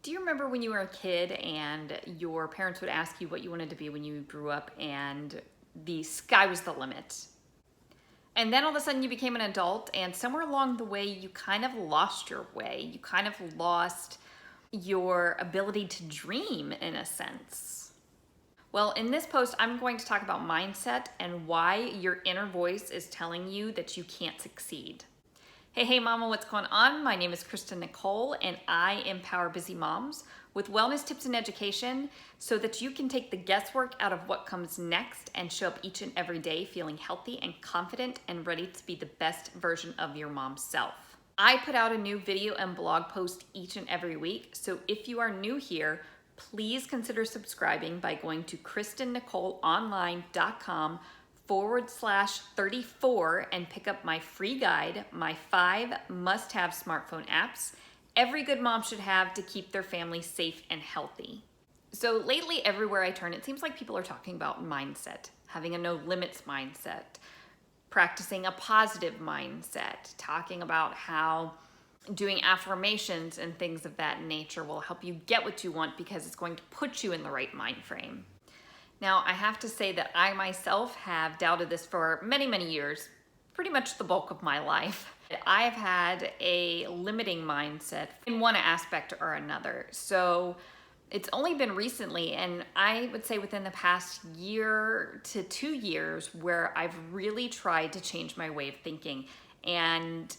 Do you remember when you were a kid and your parents would ask you what you wanted to be when you grew up and the sky was the limit? And then all of a sudden you became an adult and somewhere along the way you kind of lost your way. You kind of lost your ability to dream in a sense. Well, in this post, I'm going to talk about mindset and why your inner voice is telling you that you can't succeed. Hey mama, what's going on? My name is Kristen Nicole and I empower busy moms with wellness tips and education so that you can take the guesswork out of what comes next and show up each and every day feeling healthy and confident and ready to be the best version of your mom's self. I put out a new video and blog post each and every week, so if you are new here, please consider subscribing by going to KristenNicoleOnline.com/34 and pick up my free guide, my 5 must-have smartphone apps every good mom should have to keep their family safe and healthy. So lately, everywhere I turn, it seems like people are talking about mindset, having a no limits mindset, practicing a positive mindset, talking about how doing affirmations and things of that nature will help you get what you want because it's going to put you in the right mind frame. Now, I have to say that I myself have doubted this for many, many years, pretty much the bulk of my life. I've had a limiting mindset in one aspect or another. So it's only been recently, and I would say within the past year to 2 years, where I've really tried to change my way of thinking. And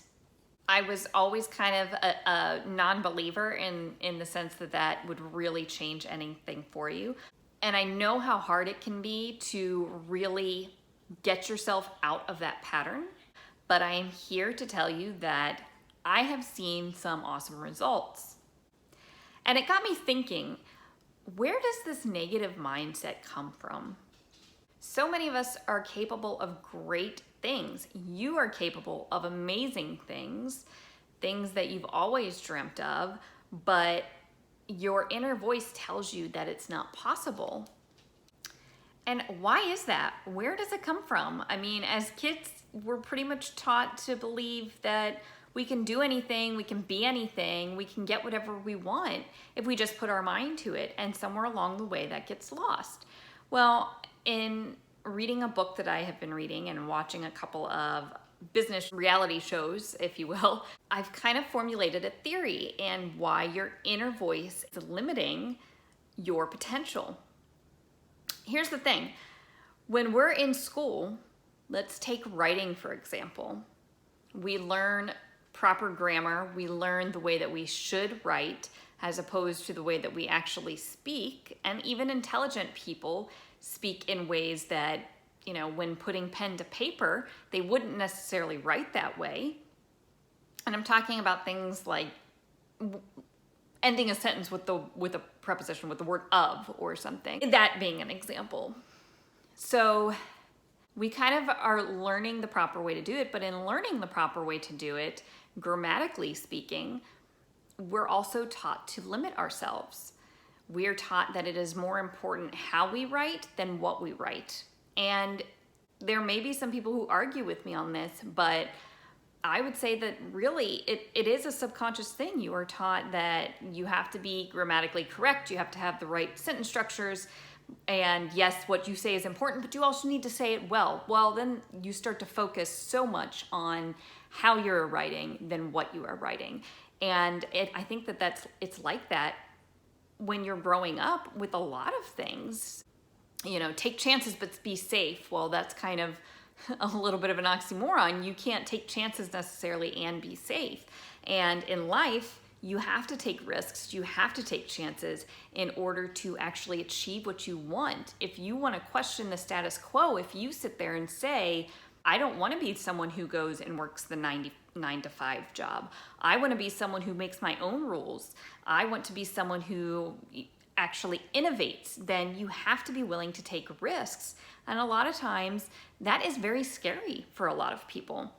I was always kind of a non-believer in the sense that that would really change anything for you. And I know how hard it can be to really get yourself out of that pattern. But I am here to tell you that I have seen some awesome results. And it got me thinking, where does this negative mindset come from? So many of us are capable of great things. You are capable of amazing things, things that you've always dreamt of, but your inner voice tells you that it's not possible. And why is that? Where does it come from? I mean, as kids, we're pretty much taught to believe that we can do anything, we can be anything, we can get whatever we want if we just put our mind to it. And somewhere along the way that gets lost. Well, in reading a book that I have been reading and watching a couple of business reality shows, if you will, I've kind of formulated a theory and why your inner voice is limiting your potential. Here's the thing. When we're in school, let's take writing, for example. We learn proper grammar. We learn the way that we should write as opposed to the way that we actually speak. And even intelligent people speak in ways that, when putting pen to paper, they wouldn't necessarily write that way. And I'm talking about things like ending a sentence with a preposition, with the word of or something. That being an example. So we kind of are learning the proper way to do it, but in learning the proper way to do it, grammatically speaking, we're also taught to limit ourselves. We are taught that it is more important how we write than what we write. And there may be some people who argue with me on this, but I would say that really it is a subconscious thing. You are taught that you have to be grammatically correct, you have to have the right sentence structures, and yes, what you say is important, but you also need to say it well. Well, then you start to focus so much on how you're writing than what you are writing. And I think that it's like that when you're growing up with a lot of things. Take chances but be safe. Well, that's kind of a little bit of an oxymoron. You can't take chances necessarily and be safe. And in life, you have to take risks, you have to take chances in order to actually achieve what you want. If you want to question the status quo, if you sit there and say, I don't want to be someone who goes and works the 9 to 5 job. I want to be someone who makes my own rules. I want to be someone who actually innovates. Then you have to be willing to take risks. And a lot of times that is very scary for a lot of people.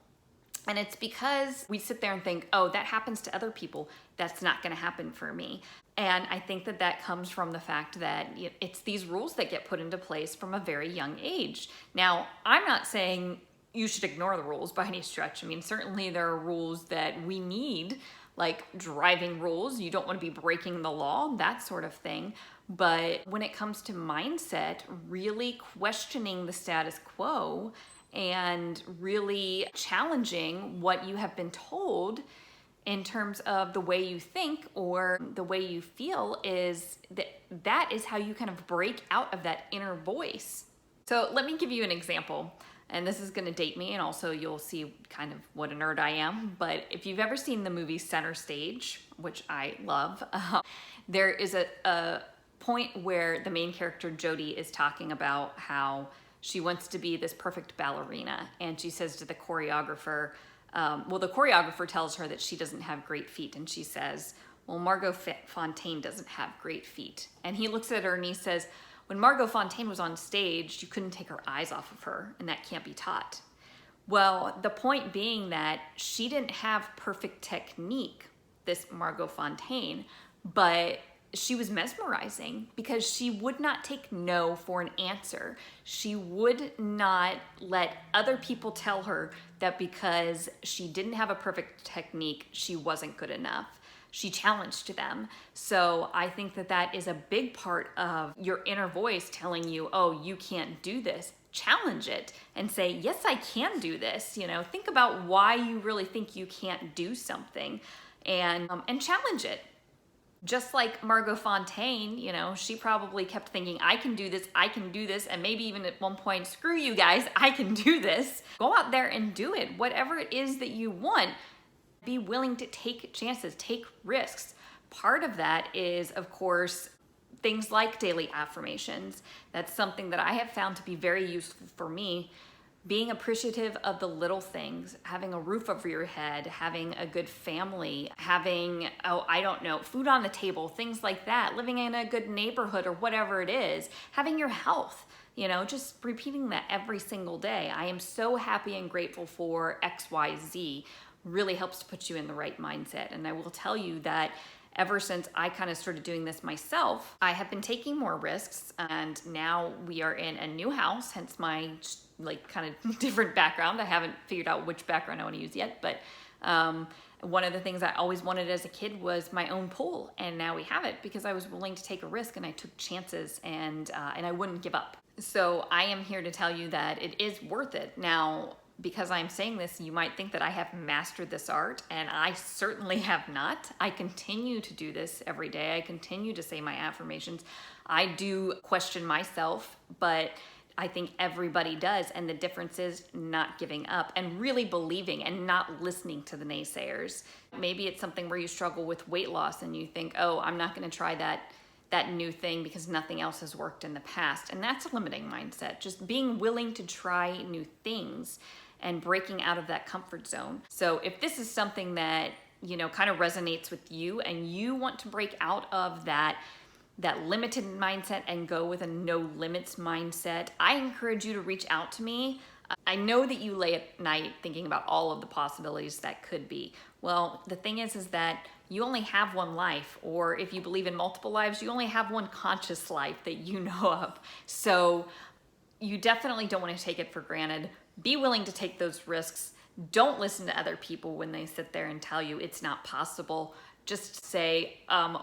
And it's because we sit there and think, oh, that happens to other people. That's not going to happen for me. And I think that comes from the fact that it's these rules that get put into place from a very young age. Now, I'm not saying you should ignore the rules by any stretch. I mean, certainly there are rules that we need like driving rules. You don't want to be breaking the law, that sort of thing. But when it comes to mindset, really questioning the status quo and really challenging what you have been told in terms of the way you think or the way you feel, is that is how you kind of break out of that inner voice. So let me give you an example, and this is going to date me, and also you'll see kind of what a nerd I am. But if you've ever seen the movie Center Stage, which I love, there is a point where the main character Jodie is talking about how she wants to be this perfect ballerina, and she says to the choreographer, the choreographer tells her that she doesn't have great feet, and she says, well, Margot Fontaine doesn't have great feet. And he looks at her and he says, when Margot Fontaine was on stage, you couldn't take her eyes off of her, and that can't be taught. Well, the point being that she didn't have perfect technique, this Margot Fontaine, but she was mesmerizing because she would not take no for an answer. She would not let other people tell her that because she didn't have a perfect technique, she wasn't good enough. She challenged them. So I think that that is a big part of your inner voice telling you, oh, you can't do this. Challenge it and say, yes, I can do this. Think about why you really think you can't do something, and challenge it. Just like Margot Fontaine, she probably kept thinking, I can do this, and maybe even at one point, screw you guys, I can do this. Go out there and do it. Whatever it is that you want, be willing to take chances, take risks. Part of that is, of course, things like daily affirmations. That's something that I have found to be very useful for me. Being appreciative of the little things, having a roof over your head, having a good family, having, food on the table, things like that, living in a good neighborhood or whatever it is, having your health, just repeating that every single day. I am so happy and grateful for XYZ really helps to put you in the right mindset. And I will tell you that ever since I kind of started doing this myself, I have been taking more risks, and now we are in a new house, hence my kind of different background. I haven't figured out which background I want to use yet, but one of the things I always wanted as a kid was my own pool, and now we have it because I was willing to take a risk and I took chances, and I wouldn't give up. So I am here to tell you that it is worth it. Now, because I'm saying this, you might think that I have mastered this art, and I certainly have not. I continue to do this every day. I continue to say my affirmations. I do question myself, but I think everybody does. And the difference is not giving up and really believing and not listening to the naysayers. Maybe it's something where you struggle with weight loss and you think, oh, I'm not going to try that new thing because nothing else has worked in the past. And that's a limiting mindset. Just being willing to try new things and breaking out of that comfort zone. So if this is something that, kind of resonates with you and you want to break out of that limited mindset and go with a no limits mindset, I encourage you to reach out to me. I know that you lay at night thinking about all of the possibilities that could be. Well, the thing is that you only have one life, or if you believe in multiple lives, you only have one conscious life that you know of. So you definitely don't want to take it for granted. Be willing to take those risks. Don't listen to other people when they sit there and tell you it's not possible. Just say,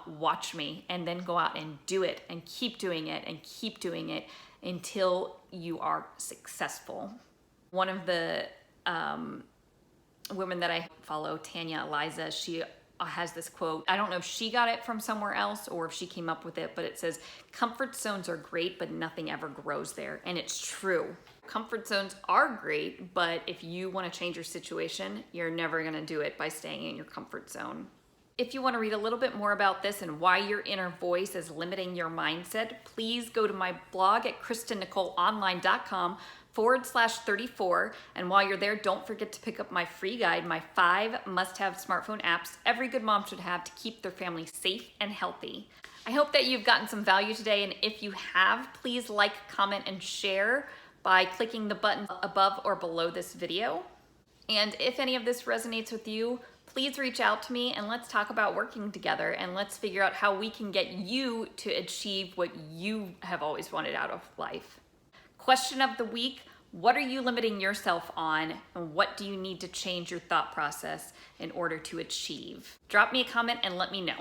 watch me, and then go out and do it and keep doing it and keep doing it until you are successful. One of the women that I follow, Tanya Eliza, she has this quote. I don't know if she got it from somewhere else or if she came up with it, but it says, comfort zones are great, but nothing ever grows there. And it's true. Comfort zones are great, but if you want to change your situation, you're never going to do it by staying in your comfort zone. If you want to read a little bit more about this and why your inner voice is limiting your mindset, please go to my blog at KristenNicoleOnline.com/34. And while you're there, don't forget to pick up my free guide, my 5 must-have smartphone apps every good mom should have to keep their family safe and healthy. I hope that you've gotten some value today, and if you have, please like, comment, and share by clicking the buttons above or below this video. And if any of this resonates with you, please reach out to me and let's talk about working together, and let's figure out how we can get you to achieve what you have always wanted out of life. Question of the week: What are you limiting yourself on, and what do you need to change your thought process in order to achieve? Drop me a comment and let me know.